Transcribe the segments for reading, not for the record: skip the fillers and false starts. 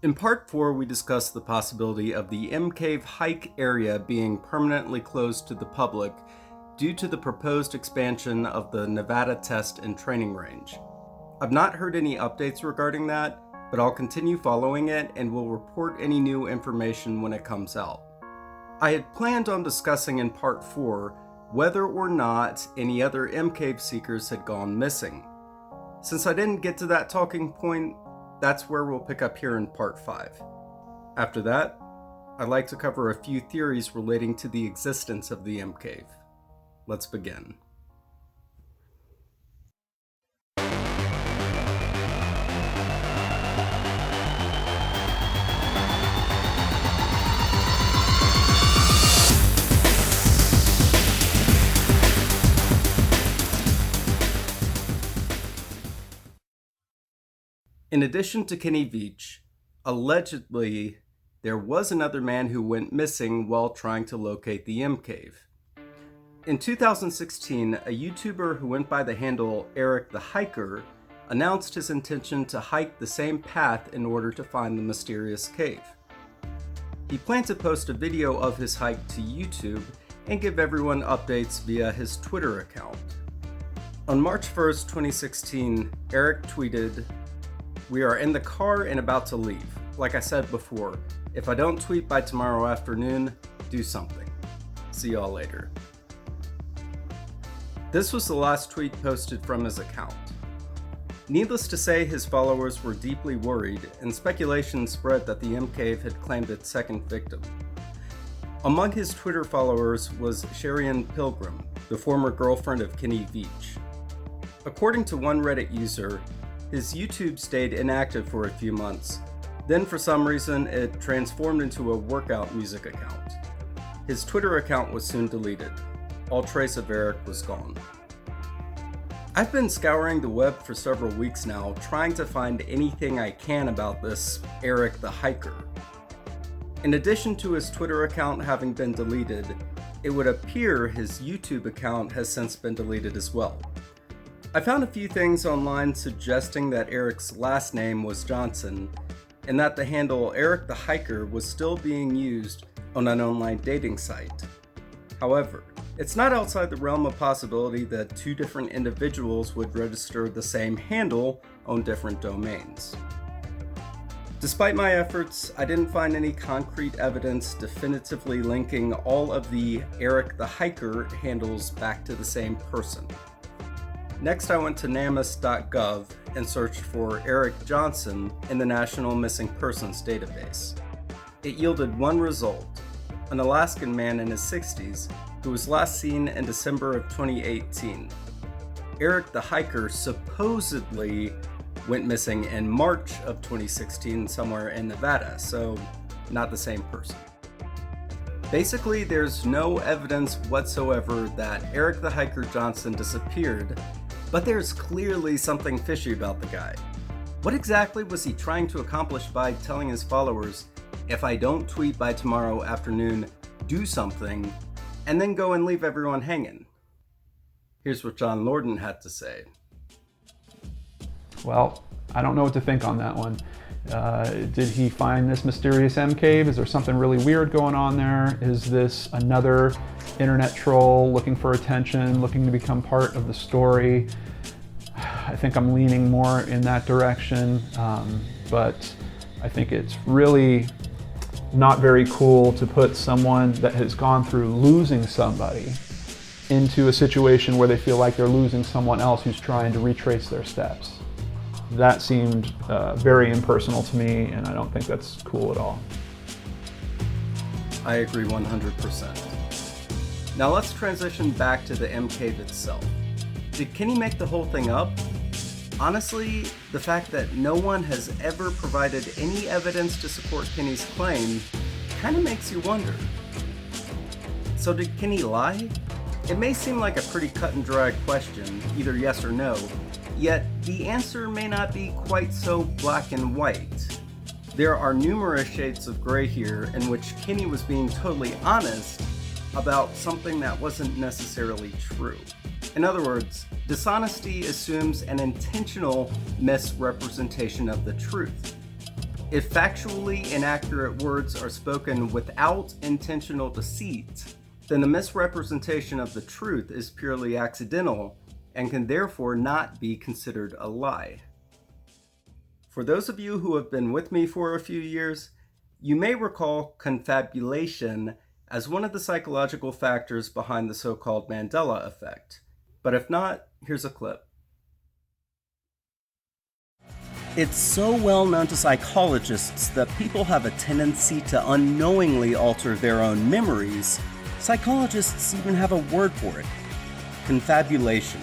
In part 4, we discussed the possibility of the M Cave hike area being permanently closed to the public due to the proposed expansion of the Nevada Test and Training Range. I've not heard any updates regarding that, but I'll continue following it and will report any new information when it comes out. I had planned on discussing in part 4 whether or not any other M Cave seekers had gone missing. Since I didn't get to that talking point, that's where we'll pick up here in part 5. After that, I'd like to cover a few theories relating to the existence of the M Cave. Let's begin. In addition to Kenny Veach, allegedly, there was another man who went missing while trying to locate the M Cave. In 2016, a YouTuber who went by the handle Eric the Hiker announced his intention to hike the same path in order to find the mysterious cave. He planned to post a video of his hike to YouTube and give everyone updates via his Twitter account. On March 1st, 2016, Eric tweeted, "We are in the car and about to leave. Like I said before, if I don't tweet by tomorrow afternoon, do something. See y'all later." This was the last tweet posted from his account. Needless to say, his followers were deeply worried, and speculation spread that the M Cave had claimed its second victim. Among his Twitter followers was Sherian Pilgrim, the former girlfriend of Kenny Veach. According to one Reddit user, his YouTube stayed inactive for a few months. Then for some reason, it transformed into a workout music account. His Twitter account was soon deleted. All trace of Eric was gone. I've been scouring the web for several weeks now, trying to find anything I can about this Eric the Hiker. In addition to his Twitter account having been deleted, it would appear his YouTube account has since been deleted as well. I found a few things online suggesting that Eric's last name was Johnson, and that the handle Eric the Hiker was still being used on an online dating site. However, it's not outside the realm of possibility that two different individuals would register the same handle on different domains. Despite my efforts, I didn't find any concrete evidence definitively linking all of the Eric the Hiker handles back to the same person. Next, I went to namus.gov and searched for Eric Johnson in the National Missing Persons database. It yielded one result: an Alaskan man in his 60s who was last seen in December of 2018. Eric the Hiker supposedly went missing in March of 2016 somewhere in Nevada, so not the same person. Basically, there's no evidence whatsoever that Eric the Hiker Johnson disappeared, but there's clearly something fishy about the guy. What exactly was he trying to accomplish by telling his followers, "If I don't tweet by tomorrow afternoon, do something," and then go and leave everyone hanging? Here's what John Lorden had to say. Well, I don't know what to think on that one. Did he find this mysterious M Cave? Is there something really weird going on there? Is this another internet troll looking for attention, looking to become part of the story? I think I'm leaning more in that direction, but I think it's really not very cool to put someone that has gone through losing somebody into a situation where they feel like they're losing someone else who's trying to retrace their steps. That seemed very impersonal to me, and I don't think that's cool at all. I agree 100%. Now let's transition back to the M Cave itself. Did Kenny make the whole thing up? Honestly, the fact that no one has ever provided any evidence to support Kenny's claim kind of makes you wonder. So did Kenny lie? It may seem like a pretty cut and dry question, either yes or no, yet the answer may not be quite so black and white. There are numerous shades of gray here in which Kenny was being totally honest about something that wasn't necessarily true. In other words, dishonesty assumes an intentional misrepresentation of the truth. If factually inaccurate words are spoken without intentional deceit, then the misrepresentation of the truth is purely accidental and can therefore not be considered a lie. For those of you who have been with me for a few years, you may recall confabulation as one of the psychological factors behind the so-called Mandela effect. But if not, here's a clip. It's so well known to psychologists that people have a tendency to unknowingly alter their own memories. Psychologists even have a word for it: confabulation.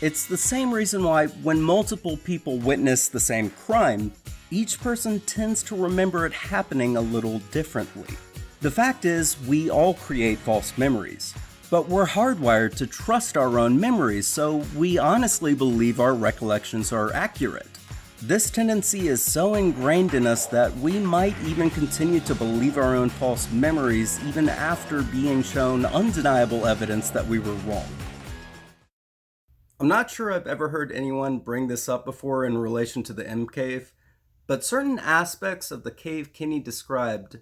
It's the same reason why when multiple people witness the same crime, each person tends to remember it happening a little differently. The fact is, we all create false memories, but we're hardwired to trust our own memories, so we honestly believe our recollections are accurate. This tendency is so ingrained in us that we might even continue to believe our own false memories even after being shown undeniable evidence that we were wrong. I'm not sure I've ever heard anyone bring this up before in relation to the M cave, but certain aspects of the cave Kenny described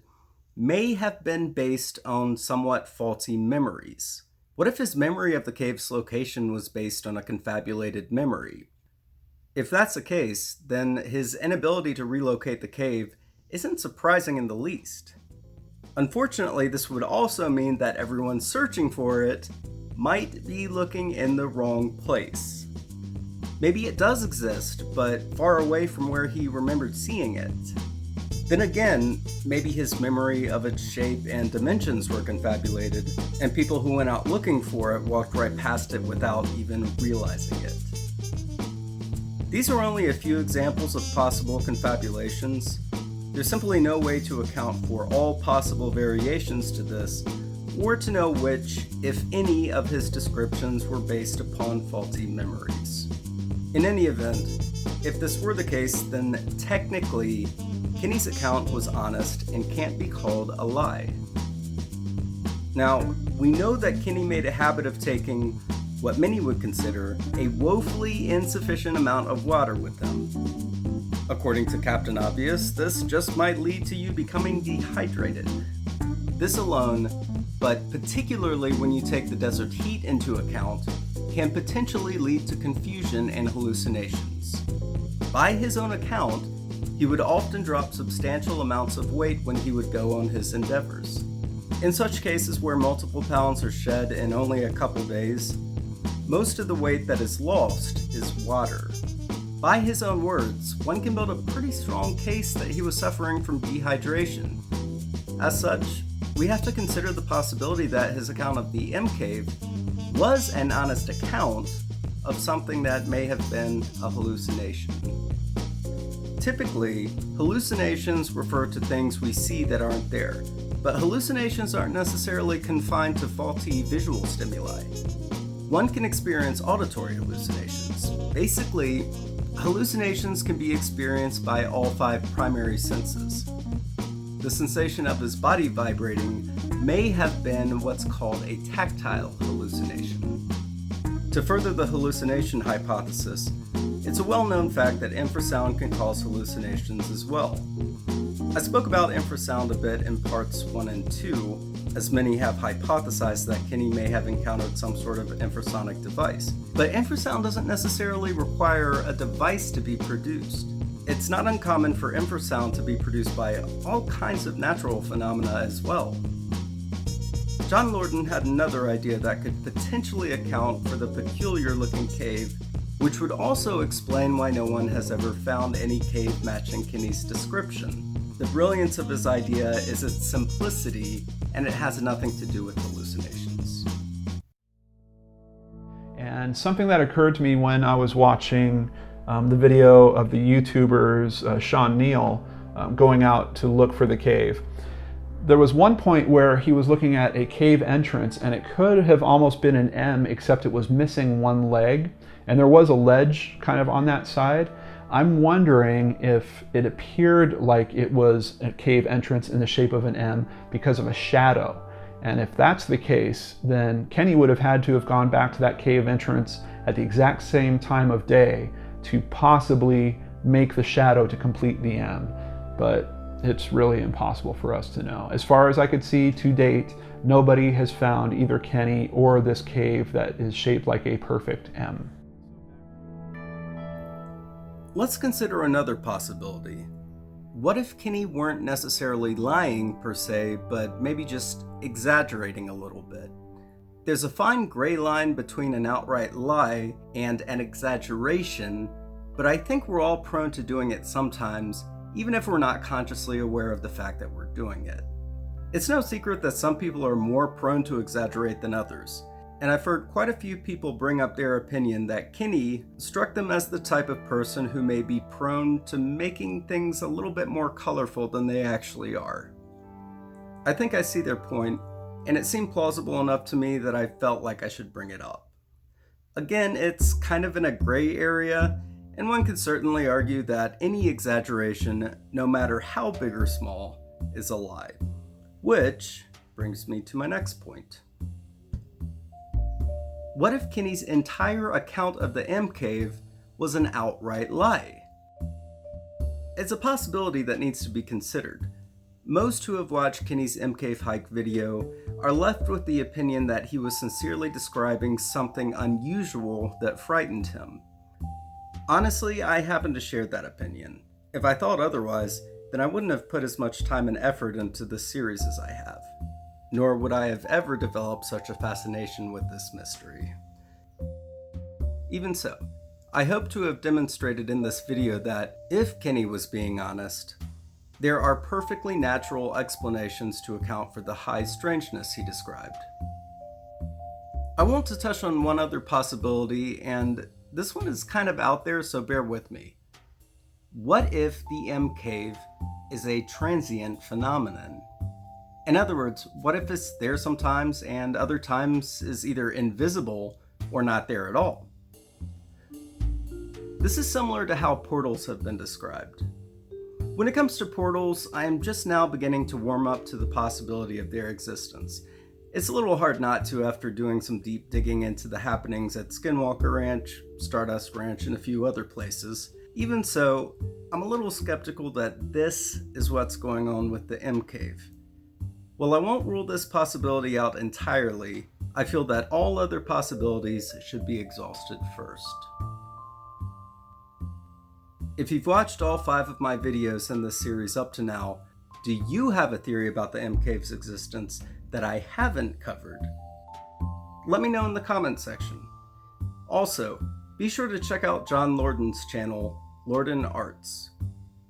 may have been based on somewhat faulty memories. What if his memory of the cave's location was based on a confabulated memory? If that's the case, then his inability to relocate the cave isn't surprising in the least. Unfortunately, this would also mean that everyone searching for it might be looking in the wrong place. Maybe it does exist, but far away from where he remembered seeing it. Then again, maybe his memory of its shape and dimensions were confabulated, and people who went out looking for it walked right past it without even realizing it. These are only a few examples of possible confabulations. There's simply no way to account for all possible variations to this, or to know which, if any, of his descriptions were based upon faulty memories. In any event, if this were the case, then technically, Kenny's account was honest and can't be called a lie. Now, we know that Kenny made a habit of taking what many would consider a woefully insufficient amount of water with him. According to Captain Obvious, this just might lead to you becoming dehydrated. This alone, but particularly when you take the desert heat into account, can potentially lead to confusion and hallucinations. By his own account, he would often drop substantial amounts of weight when he would go on his endeavors. In such cases where multiple pounds are shed in only a couple days, most of the weight that is lost is water. By his own words, one can build a pretty strong case that he was suffering from dehydration. As such, we have to consider the possibility that his account of the M cave was an honest account of something that may have been a hallucination. Typically, hallucinations refer to things we see that aren't there, but hallucinations aren't necessarily confined to faulty visual stimuli. One can experience auditory hallucinations. Basically, hallucinations can be experienced by all 5 primary senses. The sensation of his body vibrating may have been what's called a tactile hallucination. To further the hallucination hypothesis, it's a well-known fact that infrasound can cause hallucinations as well. I spoke about infrasound a bit in parts 1 and 2, as many have hypothesized that Kenny may have encountered some sort of infrasonic device. But infrasound doesn't necessarily require a device to be produced. It's not uncommon for infrasound to be produced by all kinds of natural phenomena as well. John Lorden had another idea that could potentially account for the peculiar-looking cave, which would also explain why no one has ever found any cave matching Kenny's description. The brilliance of his idea is its simplicity, and it has nothing to do with hallucinations. And something that occurred to me when I was watching the video of the YouTubers Sean Neal going out to look for the cave. There was one point where he was looking at a cave entrance, and it could have almost been an M, except it was missing one leg, and there was a ledge kind of on that side. I'm wondering if it appeared like it was a cave entrance in the shape of an M because of a shadow. And if that's the case, then Kenny would have had to have gone back to that cave entrance at the exact same time of day to possibly make the shadow to complete the M. but it's really impossible for us to know. As far as I could see to date, nobody has found either Kenny or this cave that is shaped like a perfect M. Let's consider another possibility. What if Kenny weren't necessarily lying per se, but maybe just exaggerating a little bit? There's a fine gray line between an outright lie and an exaggeration, but I think we're all prone to doing it sometimes, even if we're not consciously aware of the fact that we're doing it. It's no secret that some people are more prone to exaggerate than others, and I've heard quite a few people bring up their opinion that Kenny struck them as the type of person who may be prone to making things a little bit more colorful than they actually are. I think I see their point, and it seemed plausible enough to me that I felt like I should bring it up. Again, it's kind of in a gray area, and one could certainly argue that any exaggeration, no matter how big or small, is a lie. Which brings me to my next point. What if Kenny's entire account of the M Cave was an outright lie? It's a possibility that needs to be considered. Most who have watched Kenny's M Cave hike video are left with the opinion that he was sincerely describing something unusual that frightened him. Honestly, I happen to share that opinion. If I thought otherwise, then I wouldn't have put as much time and effort into this series as I have. Nor would I have ever developed such a fascination with this mystery. Even so, I hope to have demonstrated in this video that, if Kenny was being honest, there are perfectly natural explanations to account for the high strangeness he described. I want to touch on one other possibility, and this one is kind of out there, so bear with me. What if the M Cave is a transient phenomenon? In other words, what if it's there sometimes and other times is either invisible or not there at all? This is similar to how portals have been described. When it comes to portals, I am just now beginning to warm up to the possibility of their existence. It's a little hard not to after doing some deep digging into the happenings at Skinwalker Ranch, Stardust Ranch, and a few other places. Even so, I'm a little skeptical that this is what's going on with the M Cave. While I won't rule this possibility out entirely, I feel that all other possibilities should be exhausted first. If you've watched all 5 of my videos in this series up to now, do you have a theory about the M Cave's existence that I haven't covered? Let me know in the comment section. Also, be sure to check out John Lordan's channel, Lordan Arts.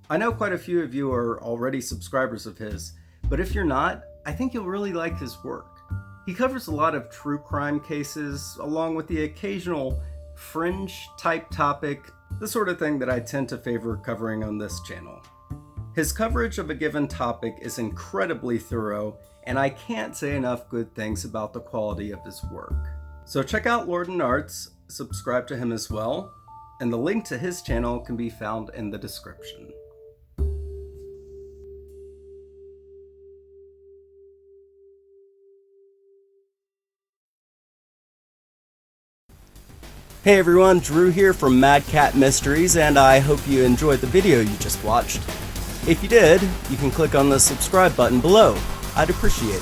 I know quite a few of you are already subscribers of his, but if you're not, I think you'll really like his work. He covers a lot of true crime cases, along with the occasional fringe type topic, the sort of thing that I tend to favor covering on this channel. His coverage of a given topic is incredibly thorough, and I can't say enough good things about the quality of his work. So check out Lordan Arts, subscribe to him as well, and the link to his channel can be found in the description. Hey everyone, Drew here from Mad Cat Mysteries, and I hope you enjoyed the video you just watched. If you did, you can click on the subscribe button below. I'd appreciate it.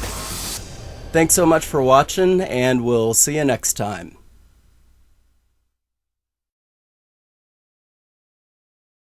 Thanks so much for watching, and we'll see you next time.